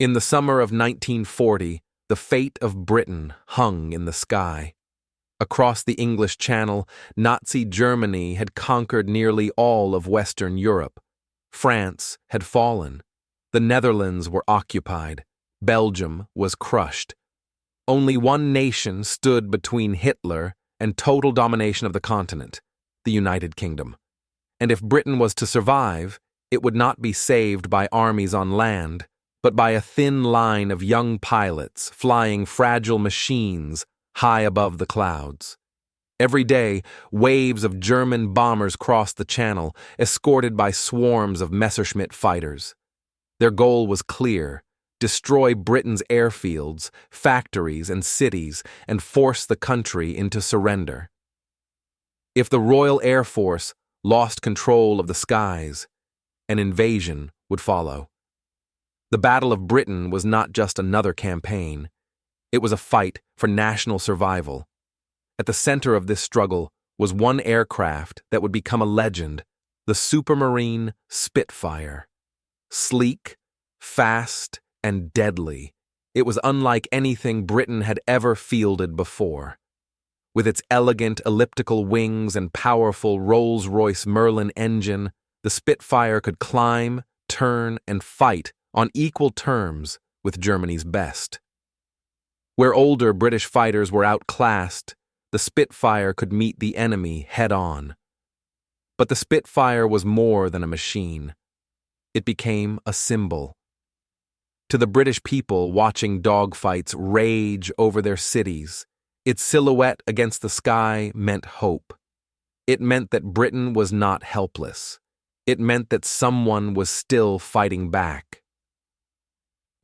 In the summer of 1940, the fate of Britain hung in the sky. Across the English Channel, Nazi Germany had conquered nearly all of Western Europe. France had fallen. The Netherlands were occupied. Belgium was crushed. Only one nation stood between Hitler and total domination of the continent, the United Kingdom. And if Britain was to survive, it would not be saved by armies on land, but by a thin line of young pilots flying fragile machines high above the clouds. Every day, waves of German bombers crossed the Channel, escorted by swarms of Messerschmitt fighters. Their goal was clear: destroy Britain's airfields, factories, and cities, and force the country into surrender. If the Royal Air Force lost control of the skies, an invasion would follow. The Battle of Britain was not just another campaign. It was a fight for national survival. At the center of this struggle was one aircraft that would become a legend, the Supermarine Spitfire. Sleek, fast, and deadly, it was unlike anything Britain had ever fielded before. With its elegant elliptical wings and powerful Rolls-Royce Merlin engine, the Spitfire could climb, turn, and fight on equal terms with Germany's best. Where older British fighters were outclassed, the Spitfire could meet the enemy head-on. But the Spitfire was more than a machine. It became a symbol. To the British people watching dogfights rage over their cities, its silhouette against the sky meant hope. It meant that Britain was not helpless. It meant that someone was still fighting back.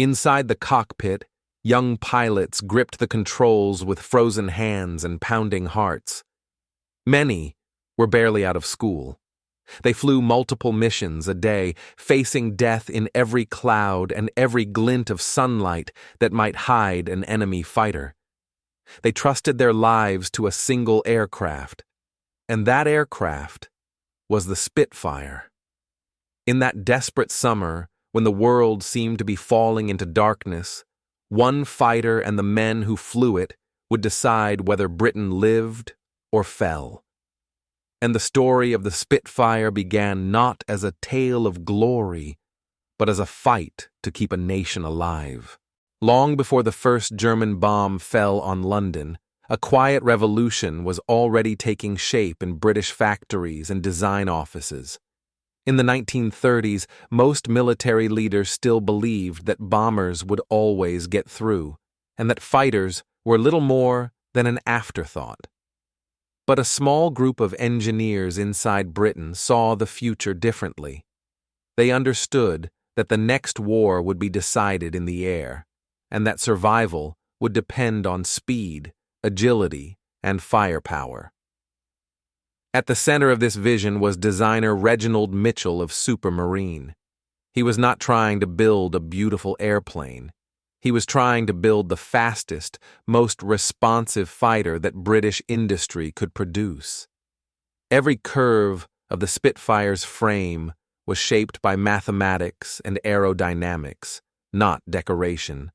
Inside the cockpit, young pilots gripped the controls with frozen hands and pounding hearts. Many were barely out of school. They flew multiple missions a day, facing death in every cloud and every glint of sunlight that might hide an enemy fighter. They trusted their lives to a single aircraft, and that aircraft was the Spitfire. In that desperate summer, when the world seemed to be falling into darkness, one fighter and the men who flew it would decide whether Britain lived or fell. And the story of the Spitfire began not as a tale of glory, but as a fight to keep a nation alive. Long before the first German bomb fell on London, a quiet revolution was already taking shape in British factories and design offices. In the 1930s, most military leaders still believed that bombers would always get through, and that fighters were little more than an afterthought. But a small group of engineers inside Britain saw the future differently. They understood that the next war would be decided in the air, and that survival would depend on speed, agility, and firepower. At the center of this vision was designer Reginald Mitchell of Supermarine. He was not trying to build a beautiful airplane. He was trying to build the fastest, most responsive fighter that British industry could produce. Every curve of the Spitfire's frame was shaped by mathematics and aerodynamics, not decoration.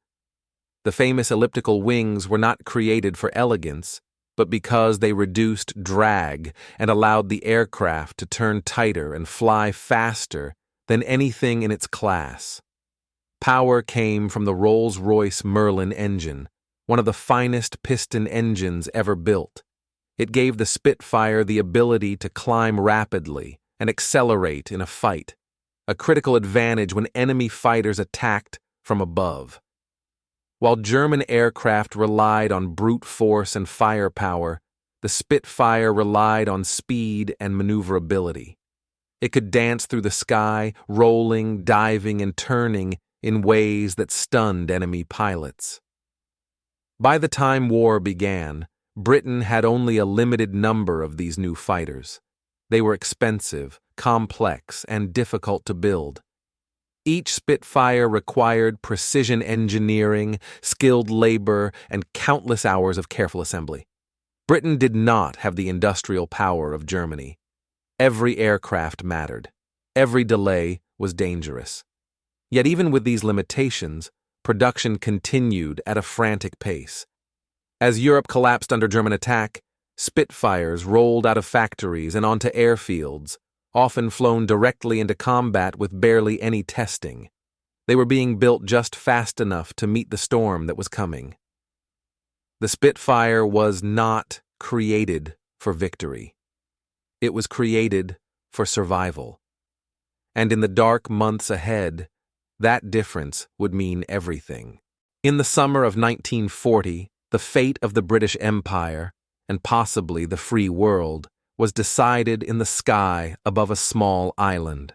The famous elliptical wings were not created for elegance, but because they reduced drag and allowed the aircraft to turn tighter and fly faster than anything in its class. Power came from the Rolls-Royce Merlin engine, one of the finest piston engines ever built. It gave the Spitfire the ability to climb rapidly and accelerate in a fight, a critical advantage when enemy fighters attacked from above. While German aircraft relied on brute force and firepower, the Spitfire relied on speed and maneuverability. It could dance through the sky, rolling, diving, and turning in ways that stunned enemy pilots. By the time war began, Britain had only a limited number of these new fighters. They were expensive, complex, and difficult to build. Each Spitfire required precision engineering, skilled labor, and countless hours of careful assembly. Britain did not have the industrial power of Germany. Every aircraft mattered. Every delay was dangerous. Yet even with these limitations, production continued at a frantic pace. As Europe collapsed under German attack, Spitfires rolled out of factories and onto airfields, often flown directly into combat with barely any testing. They were being built just fast enough to meet the storm that was coming. The Spitfire was not created for victory. It was created for survival. And in the dark months ahead, that difference would mean everything. In the summer of 1940, the fate of the British Empire, and possibly the free world, was decided in the sky above a small island.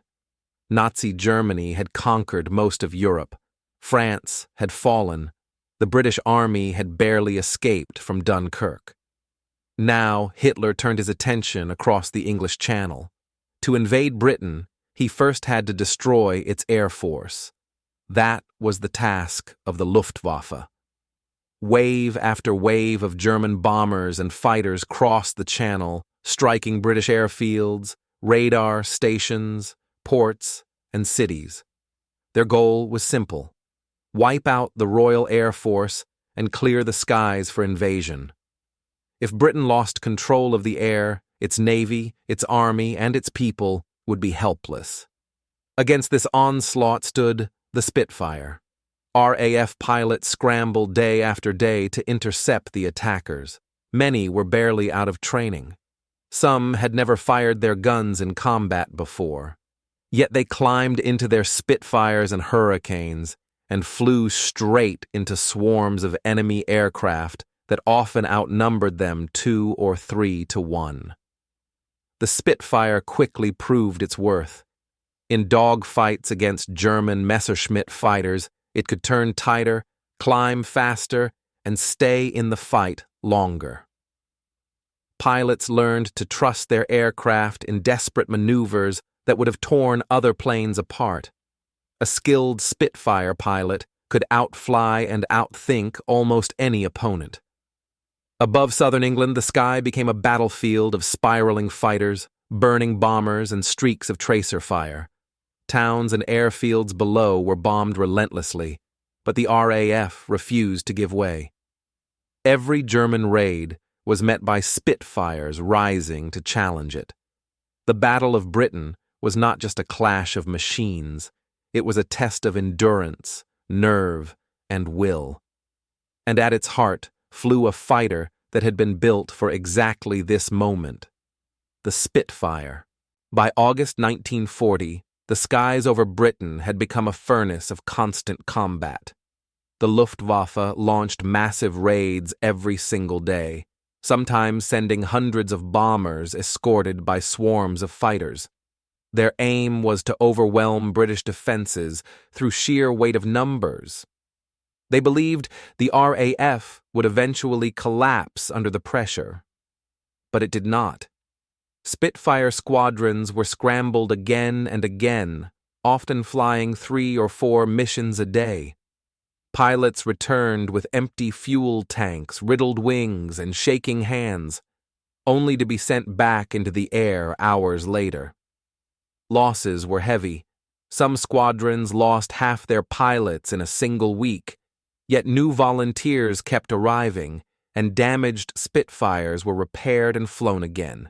Nazi Germany had conquered most of Europe. France had fallen. The British Army had barely escaped from Dunkirk. Now Hitler turned his attention across the English Channel. To invade Britain, he first had to destroy its air force. That was the task of the Luftwaffe. Wave after wave of German bombers and fighters crossed the Channel, striking British airfields, radar stations, ports, and cities. Their goal was simple: wipe out the Royal Air Force and clear the skies for invasion. If Britain lost control of the air, its navy, its army, and its people would be helpless. Against this onslaught stood the Spitfire. RAF pilots scrambled day after day to intercept the attackers. Many were barely out of training. Some had never fired their guns in combat before. Yet they climbed into their Spitfires and Hurricanes and flew straight into swarms of enemy aircraft that often outnumbered them 2 or 3 to 1. The Spitfire quickly proved its worth. In dogfights against German Messerschmitt fighters, it could turn tighter, climb faster, and stay in the fight longer. Pilots learned to trust their aircraft in desperate maneuvers that would have torn other planes apart. A skilled Spitfire pilot could outfly and outthink almost any opponent. Above southern England, the sky became a battlefield of spiraling fighters, burning bombers, and streaks of tracer fire. Towns and airfields below were bombed relentlessly, but the RAF refused to give way. Every German raid was met by Spitfires rising to challenge it. The Battle of Britain was not just a clash of machines. It was a test of endurance, nerve, and will. And at its heart flew a fighter that had been built for exactly this moment: the Spitfire. By August 1940, the skies over Britain had become a furnace of constant combat. The Luftwaffe launched massive raids every single day, sometimes sending hundreds of bombers escorted by swarms of fighters. Their aim was to overwhelm British defenses through sheer weight of numbers. They believed the RAF would eventually collapse under the pressure. But it did not. Spitfire squadrons were scrambled again and again, often flying 3 or 4 missions a day. Pilots returned with empty fuel tanks, riddled wings, and shaking hands, only to be sent back into the air hours later. Losses were heavy. Some squadrons lost half their pilots in a single week, yet new volunteers kept arriving, and damaged Spitfires were repaired and flown again.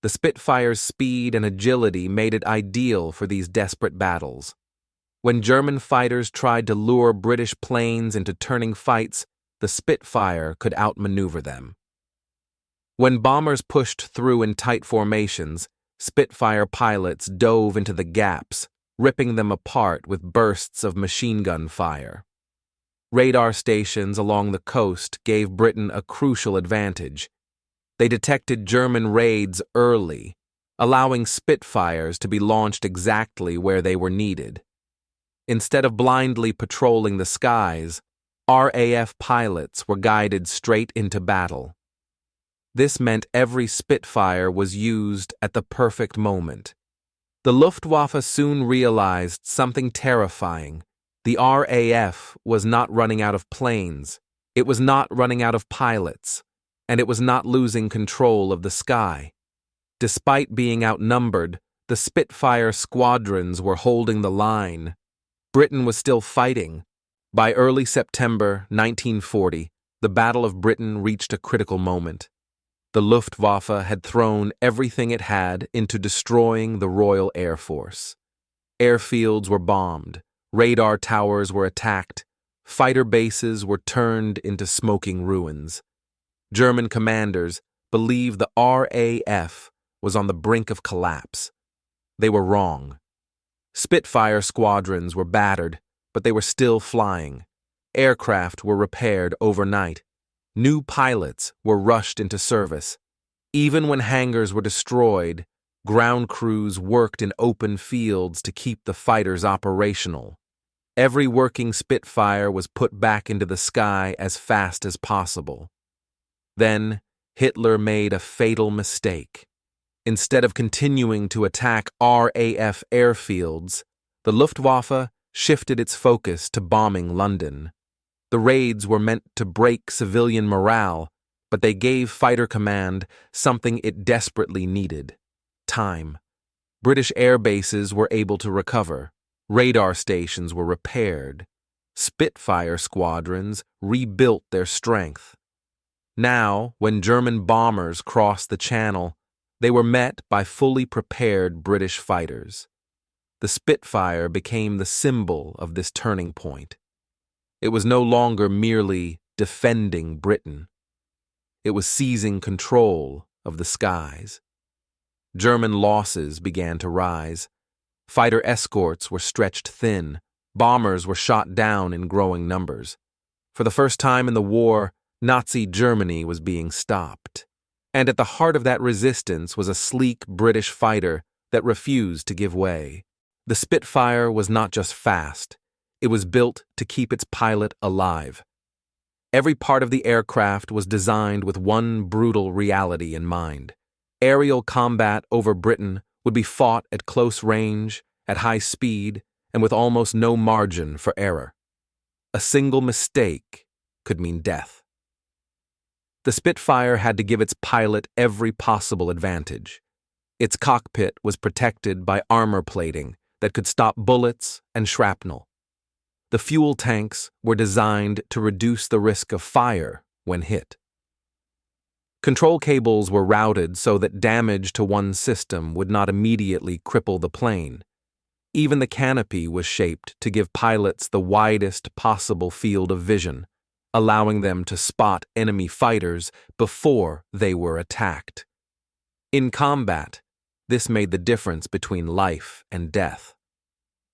The Spitfire's speed and agility made it ideal for these desperate battles. When German fighters tried to lure British planes into turning fights, the Spitfire could outmaneuver them. When bombers pushed through in tight formations, Spitfire pilots dove into the gaps, ripping them apart with bursts of machine gun fire. Radar stations along the coast gave Britain a crucial advantage. They detected German raids early, allowing Spitfires to be launched exactly where they were needed. Instead of blindly patrolling the skies, RAF pilots were guided straight into battle. This meant every Spitfire was used at the perfect moment. The Luftwaffe soon realized something terrifying. The RAF was not running out of planes, it was not running out of pilots, and it was not losing control of the sky. Despite being outnumbered, the Spitfire squadrons were holding the line. Britain was still fighting, By early September 1940, the Battle of Britain reached a critical moment. The Luftwaffe had thrown everything it had into destroying the Royal Air Force. Airfields were bombed, radar towers were attacked, fighter bases were turned into smoking ruins. German commanders believed the RAF was on the brink of collapse. They were wrong. Spitfire squadrons were battered, but they were still flying. Aircraft were repaired overnight. New pilots were rushed into service. Even when hangars were destroyed, ground crews worked in open fields to keep the fighters operational. Every working Spitfire was put back into the sky as fast as possible. Then, Hitler made a fatal mistake. Instead of continuing to attack RAF airfields, the Luftwaffe shifted its focus to bombing London. The raids were meant to break civilian morale, but they gave Fighter Command something it desperately needed: time. British air bases were able to recover. Radar stations were repaired. Spitfire squadrons rebuilt their strength. Now, when German bombers crossed the Channel, they were met by fully prepared British fighters. The Spitfire became the symbol of this turning point. It was no longer merely defending Britain. It was seizing control of the skies. German losses began to rise. Fighter escorts were stretched thin. Bombers were shot down in growing numbers. For the first time in the war, Nazi Germany was being stopped. And at the heart of that resistance was a sleek British fighter that refused to give way. The Spitfire was not just fast. It was built to keep its pilot alive. Every part of the aircraft was designed with one brutal reality in mind. Aerial combat over Britain would be fought at close range, at high speed, and with almost no margin for error. A single mistake could mean death. The Spitfire had to give its pilot every possible advantage. Its cockpit was protected by armor plating that could stop bullets and shrapnel. The fuel tanks were designed to reduce the risk of fire when hit. Control cables were routed so that damage to one system would not immediately cripple the plane. Even the canopy was shaped to give pilots the widest possible field of vision, allowing them to spot enemy fighters before they were attacked. In combat, this made the difference between life and death.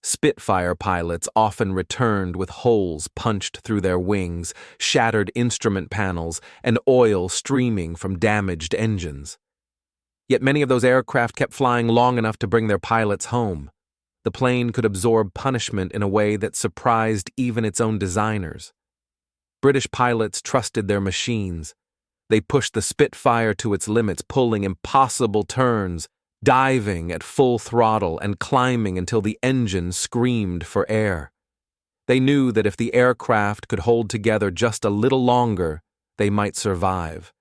Spitfire pilots often returned with holes punched through their wings, shattered instrument panels, and oil streaming from damaged engines. Yet many of those aircraft kept flying long enough to bring their pilots home. The plane could absorb punishment in a way that surprised even its own designers. British pilots trusted their machines. They pushed the Spitfire to its limits, pulling impossible turns, diving at full throttle and climbing until the engine screamed for air. They knew that if the aircraft could hold together just a little longer, they might survive.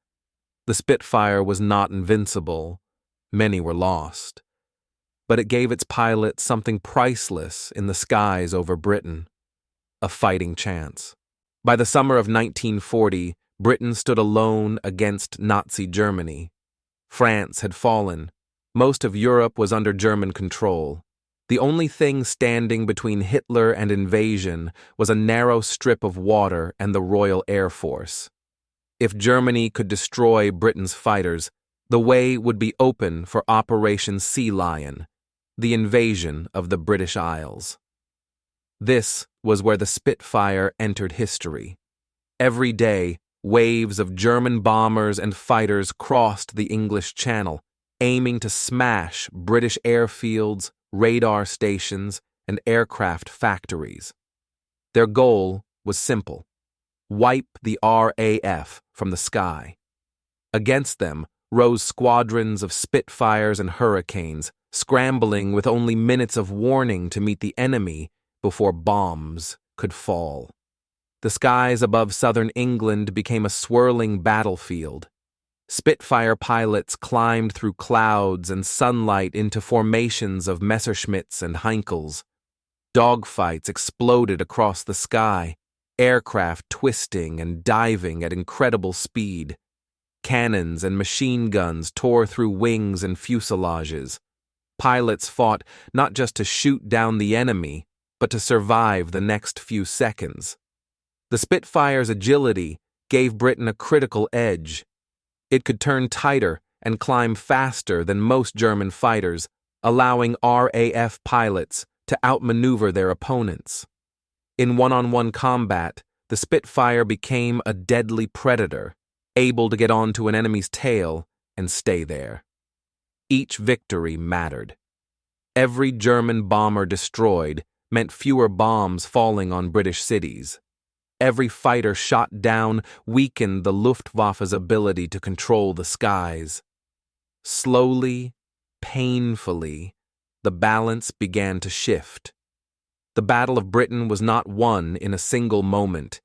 The Spitfire was not invincible. Many were lost. But it gave its pilots something priceless in the skies over Britain: a fighting chance. By the summer of 1940, Britain stood alone against Nazi Germany. France had fallen. Most of Europe was under German control. The only thing standing between Hitler and invasion was a narrow strip of water and the Royal Air Force. If Germany could destroy Britain's fighters, the way would be open for Operation Sea Lion, the invasion of the British Isles. This was where the Spitfire entered history. Every day, waves of German bombers and fighters crossed the English Channel, aiming to smash British airfields, radar stations, and aircraft factories. Their goal was simple: wipe the RAF from the sky. Against them rose squadrons of Spitfires and Hurricanes, scrambling with only minutes of warning to meet the enemy before bombs could fall. The skies above southern England became a swirling battlefield. Spitfire pilots climbed through clouds and sunlight into formations of Messerschmitts and Heinkels. Dogfights exploded across the sky. aircraft twisting and diving at incredible speed. Cannons and machine guns tore through wings and fuselages. Pilots fought not just to shoot down the enemy, but to survive the next few seconds. The Spitfire's agility gave Britain a critical edge. It could turn tighter and climb faster than most German fighters, allowing RAF pilots to outmaneuver their opponents. In one-on-one combat, the Spitfire became a deadly predator, able to get onto an enemy's tail and stay there. Each victory mattered. Every German bomber destroyed meant fewer bombs falling on British cities. Every fighter shot down weakened the Luftwaffe's ability to control the skies. Slowly, painfully, the balance began to shift. The Battle of Britain was not won in a single moment.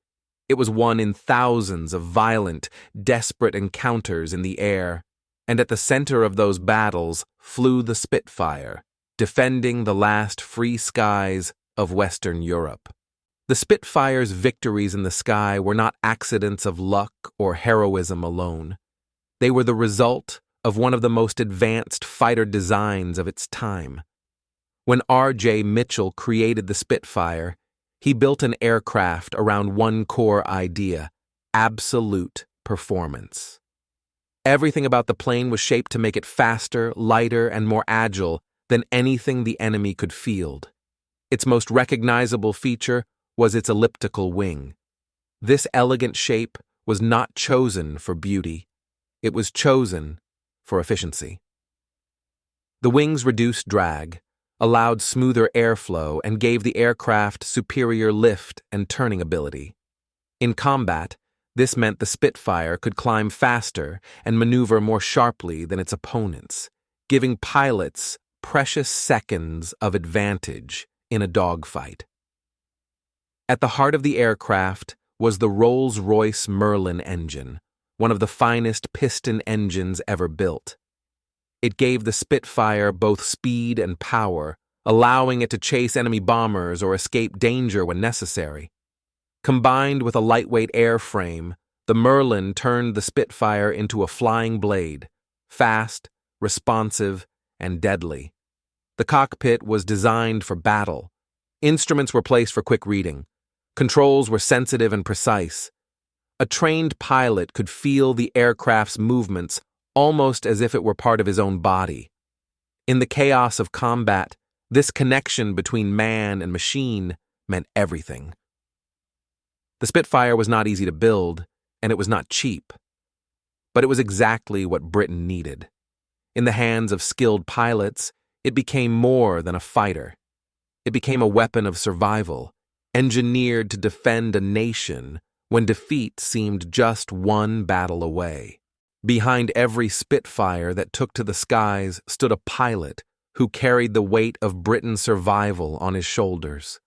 It was won in thousands of violent, desperate encounters in the air, and at the center of those battles flew the Spitfire, defending the last free skies of Western Europe. The Spitfire's victories in the sky were not accidents of luck or heroism alone. They were the result of one of the most advanced fighter designs of its time. When R.J. Mitchell created the Spitfire, he built an aircraft around one core idea: absolute performance. Everything about the plane was shaped to make it faster, lighter, and more agile than anything the enemy could field. Its most recognizable feature was its elliptical wing. This elegant shape was not chosen for beauty. It was chosen for efficiency. The wings reduced drag, allowed smoother airflow, and gave the aircraft superior lift and turning ability. In combat, this meant the Spitfire could climb faster and maneuver more sharply than its opponents, giving pilots precious seconds of advantage in a dogfight. At the heart of the aircraft was the Rolls-Royce Merlin engine, one of the finest piston engines ever built. It gave the Spitfire both speed and power, allowing it to chase enemy bombers or escape danger when necessary. Combined with a lightweight airframe, the Merlin turned the Spitfire into a flying blade, fast, responsive, and deadly. The cockpit was designed for battle. Instruments were placed for quick reading. Controls were sensitive and precise. A trained pilot could feel the aircraft's movements almost as if it were part of his own body. In the chaos of combat, this connection between man and machine meant everything. The Spitfire was not easy to build, and it was not cheap. But it was exactly what Britain needed. In the hands of skilled pilots, it became more than a fighter. It became a weapon of survival, engineered to defend a nation when defeat seemed just one battle away. Behind every Spitfire that took to the skies stood a pilot who carried the weight of Britain's survival on his shoulders.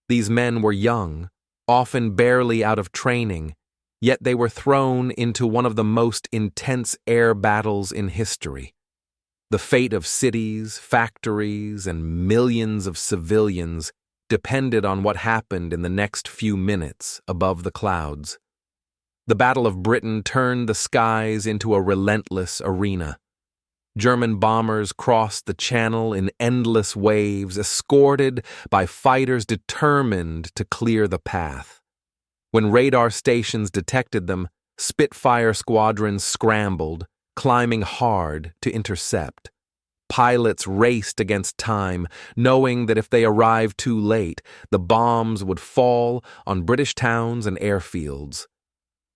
These men were young, often barely out of training, yet they were thrown into one of the most intense air battles in history. The fate of cities, factories, and millions of civilians depended on what happened in the next few minutes above the clouds. The Battle of Britain turned the skies into a relentless arena. German bombers crossed the Channel in endless waves, escorted by fighters determined to clear the path. When radar stations detected them, Spitfire squadrons scrambled, climbing hard to intercept. Pilots raced against time, knowing that if they arrived too late, the bombs would fall on British towns and airfields.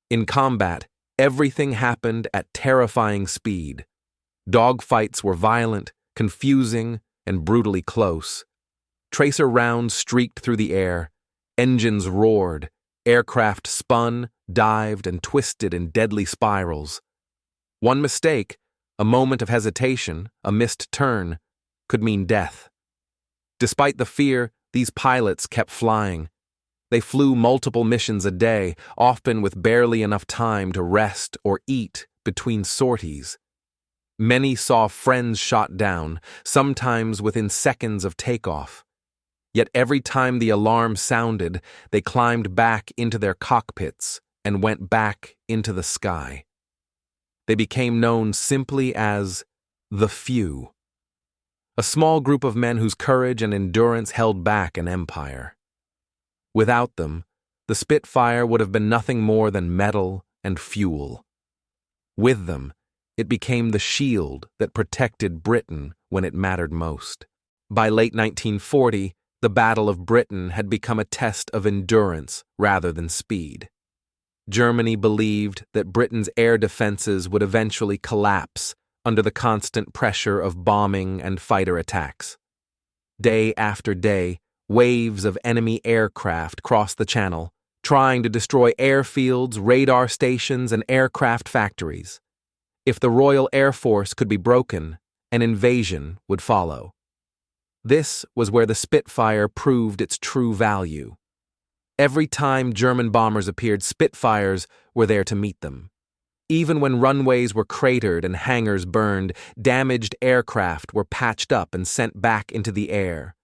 In combat, everything happened at terrifying speed. Dogfights were violent, confusing, and brutally close. Tracer rounds streaked through the air. Engines roared. Aircraft spun, dived, and twisted in deadly spirals. One mistake, a moment of hesitation, a missed turn, could mean death. Despite the fear, these pilots kept flying. They flew multiple missions a day, often with barely enough time to rest or eat between sorties. Many saw friends shot down, sometimes within seconds of takeoff. Yet every time the alarm sounded, they climbed back into their cockpits and went back into the sky. They became known simply as the Few, a small group of men whose courage and endurance held back an empire. Without them, the Spitfire would have been nothing more than metal and fuel. With them, it became the shield that protected Britain when it mattered most. By late 1940, the Battle of Britain had become a test of endurance rather than speed. Germany believed that Britain's air defenses would eventually collapse under the constant pressure of bombing and fighter attacks. Day after day, waves of enemy aircraft crossed the Channel, trying to destroy airfields, radar stations, and aircraft factories. If the Royal Air Force could be broken, an invasion would follow. This was where the Spitfire proved its true value. Every time German bombers appeared, Spitfires were there to meet them. Even when runways were cratered and hangars burned, damaged aircraft were patched up and sent back into the air.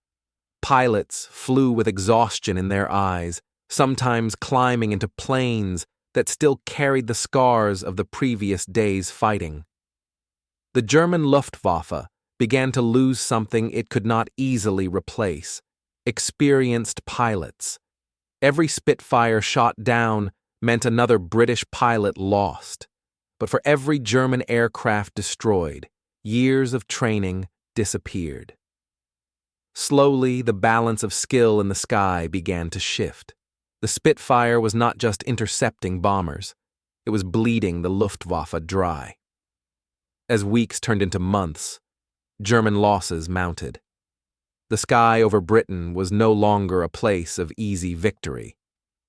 Pilots flew with exhaustion in their eyes, sometimes climbing into planes that still carried the scars of the previous day's fighting. The German Luftwaffe began to lose something it could not easily replace: experienced pilots. Every Spitfire shot down meant another British pilot lost. But for every German aircraft destroyed, years of training disappeared. Slowly, the balance of skill in the sky began to shift. The Spitfire was not just intercepting bombers, it was bleeding the Luftwaffe dry. As weeks turned into months, German losses mounted. The sky over Britain was no longer a place of easy victory.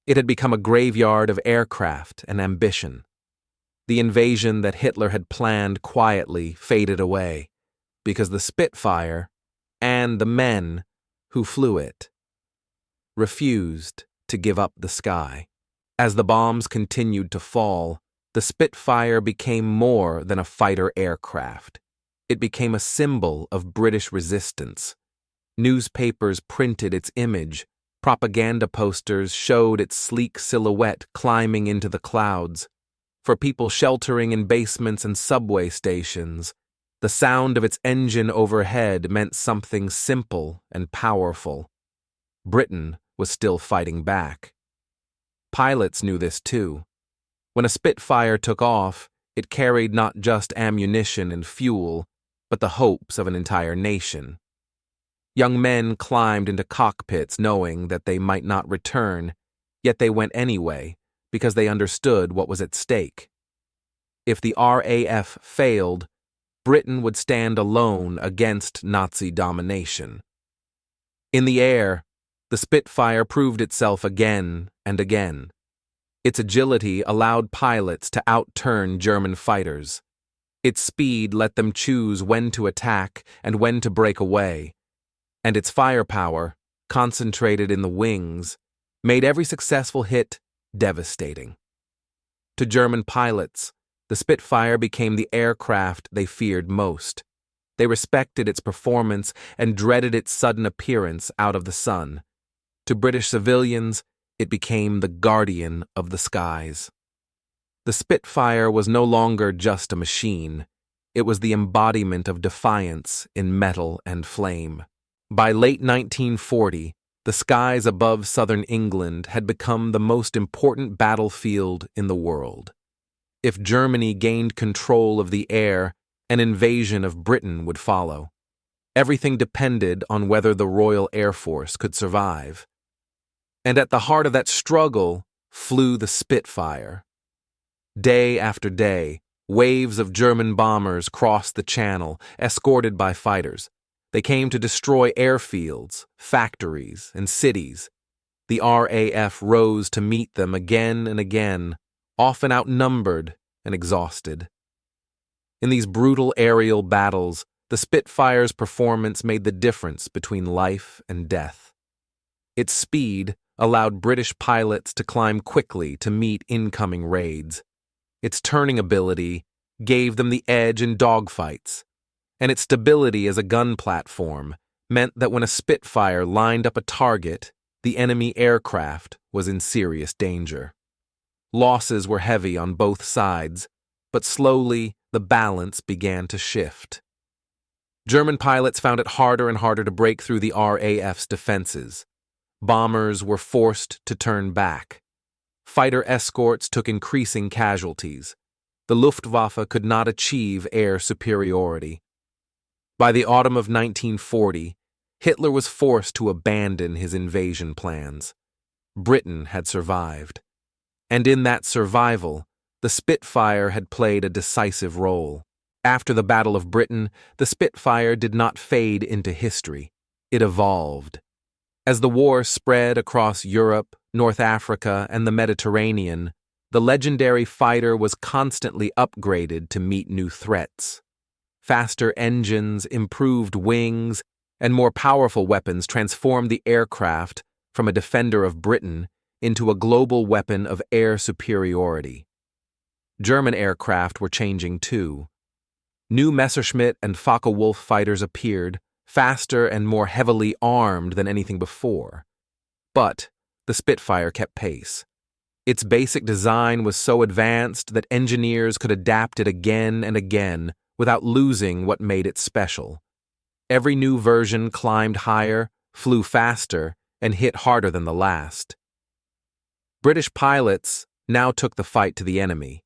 It had become a graveyard of aircraft and ambition. The invasion that Hitler had planned quietly faded away, because the Spitfire, and the men who flew it, refused to give up the sky. As the bombs continued to fall, the Spitfire became more than a fighter aircraft. It became a symbol of British resistance. Newspapers printed its image, propaganda posters showed its sleek silhouette climbing into the clouds. For people sheltering in basements and subway stations, the sound of its engine overhead meant something simple and powerful. Britain was still fighting back. Pilots knew this too. When a Spitfire took off, it carried not just ammunition and fuel, but the hopes of an entire nation. Young men climbed into cockpits knowing that they might not return, yet they went anyway because they understood what was at stake. If the RAF failed, Britain would stand alone against Nazi domination. In the air, the Spitfire proved itself again and again. Its agility allowed pilots to outturn German fighters. Its speed let them choose when to attack and when to break away. And its firepower, concentrated in the wings, made every successful hit devastating. To German pilots, the Spitfire became the aircraft they feared most. They respected its performance and dreaded its sudden appearance out of the sun. To British civilians, it became the guardian of the skies. The Spitfire was no longer just a machine. It was the embodiment of defiance in metal and flame. By late 1940, the skies above southern England had become the most important battlefield in the world. If Germany gained control of the air, an invasion of Britain would follow. Everything depended on whether the Royal Air Force could survive. And at the heart of that struggle flew the Spitfire. Day after day, waves of German bombers crossed the Channel, escorted by fighters. They came to destroy airfields, factories, and cities. The RAF rose to meet them again and again, often outnumbered and exhausted. In these brutal aerial battles, the Spitfire's performance made the difference between life and death. Its speed allowed British pilots to climb quickly to meet incoming raids. Its turning ability gave them the edge in dogfights, and its stability as a gun platform meant that when a Spitfire lined up a target, the enemy aircraft was in serious danger. Losses were heavy on both sides, but slowly the balance began to shift. German pilots found it harder and harder to break through the RAF's defenses. Bombers were forced to turn back. Fighter escorts took increasing casualties. The Luftwaffe could not achieve air superiority. By the autumn of 1940, Hitler was forced to abandon his invasion plans. Britain had survived. And in that survival, the Spitfire had played a decisive role. After the Battle of Britain, the Spitfire did not fade into history. It evolved. As the war spread across Europe, North Africa, and the Mediterranean, the legendary fighter was constantly upgraded to meet new threats. Faster engines, improved wings, and more powerful weapons transformed the aircraft from a defender of Britain into a global weapon of air superiority. German aircraft were changing too. New Messerschmitt and Focke-Wulf fighters appeared, faster and more heavily armed than anything before. But the Spitfire kept pace. Its basic design was so advanced that engineers could adapt it again and again without losing what made it special. Every new version climbed higher, flew faster, and hit harder than the last. British pilots now took the fight to the enemy.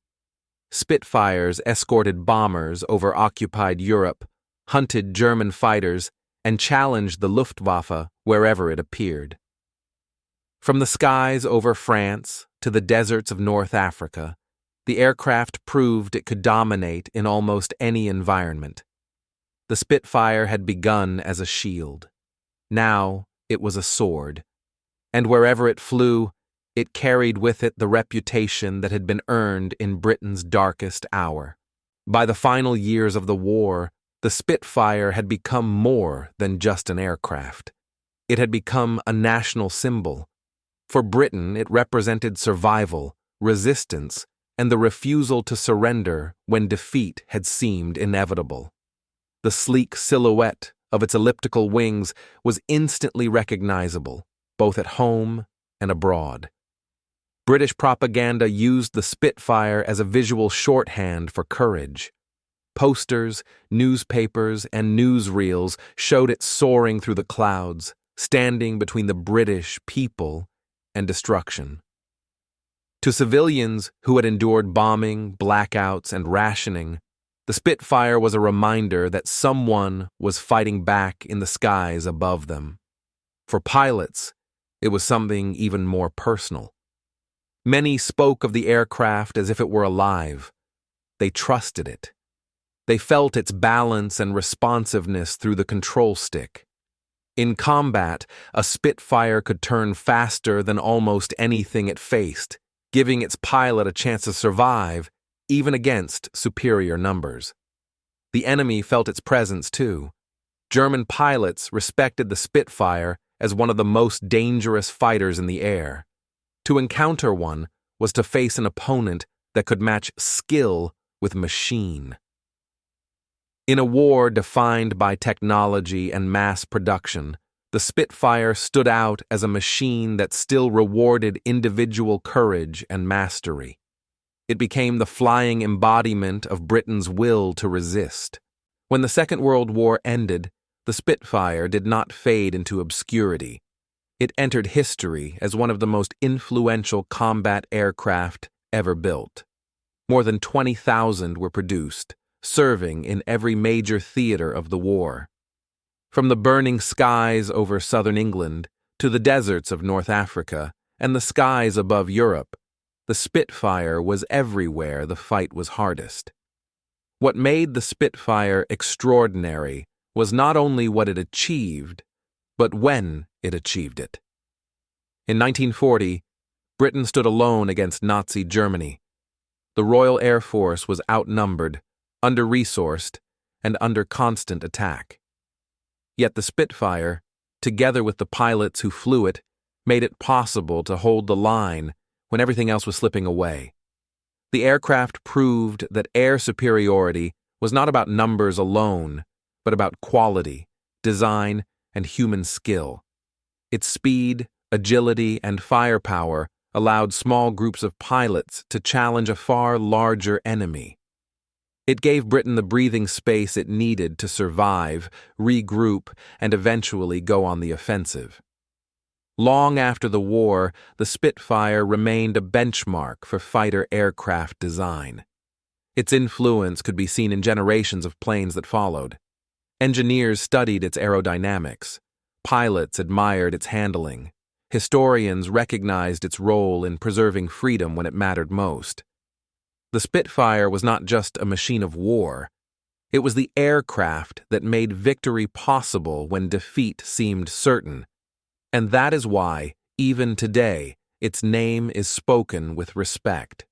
Spitfires escorted bombers over occupied Europe, hunted German fighters, and challenged the Luftwaffe wherever it appeared. From the skies over France to the deserts of North Africa, the aircraft proved it could dominate in almost any environment. The Spitfire had begun as a shield. Now it was a sword. And wherever it flew, it carried with it the reputation that had been earned in Britain's darkest hour. By the final years of the war, the Spitfire had become more than just an aircraft. It had become a national symbol. For Britain, it represented survival, resistance, and the refusal to surrender when defeat had seemed inevitable. The sleek silhouette of its elliptical wings was instantly recognizable, both at home and abroad. British propaganda used the Spitfire as a visual shorthand for courage. Posters, newspapers, and newsreels showed it soaring through the clouds, standing between the British people and destruction. To civilians who had endured bombing, blackouts, and rationing, the Spitfire was a reminder that someone was fighting back in the skies above them. For pilots, it was something even more personal. Many spoke of the aircraft as if it were alive. They trusted it. They felt its balance and responsiveness through the control stick. In combat, a Spitfire could turn faster than almost anything it faced, giving its pilot a chance to survive, even against superior numbers. The enemy felt its presence too. German pilots respected the Spitfire as one of the most dangerous fighters in the air. To encounter one was to face an opponent that could match skill with machine. In a war defined by technology and mass production, the Spitfire stood out as a machine that still rewarded individual courage and mastery. It became the flying embodiment of Britain's will to resist. When the Second World War ended, the Spitfire did not fade into obscurity. It entered history as one of the most influential combat aircraft ever built. More than 20,000 were produced, serving in every major theater of the war. From the burning skies over southern England to the deserts of North Africa and the skies above Europe, the Spitfire was everywhere the fight was hardest. What made the Spitfire extraordinary was not only what it achieved, but when it achieved it. In 1940, Britain stood alone against Nazi Germany. The Royal Air Force was outnumbered, under-resourced, and under constant attack. Yet the Spitfire, together with the pilots who flew it, made it possible to hold the line when everything else was slipping away. The aircraft proved that air superiority was not about numbers alone, but about quality, design, and human skill. Its speed, agility, and firepower allowed small groups of pilots to challenge a far larger enemy. It gave Britain the breathing space it needed to survive, regroup, and eventually go on the offensive. Long after the war, the Spitfire remained a benchmark for fighter aircraft design. Its influence could be seen in generations of planes that followed. Engineers studied its aerodynamics. Pilots admired its handling. Historians recognized its role in preserving freedom when it mattered most. The Spitfire was not just a machine of war. It was the aircraft that made victory possible when defeat seemed certain. And that is why, even today, its name is spoken with respect.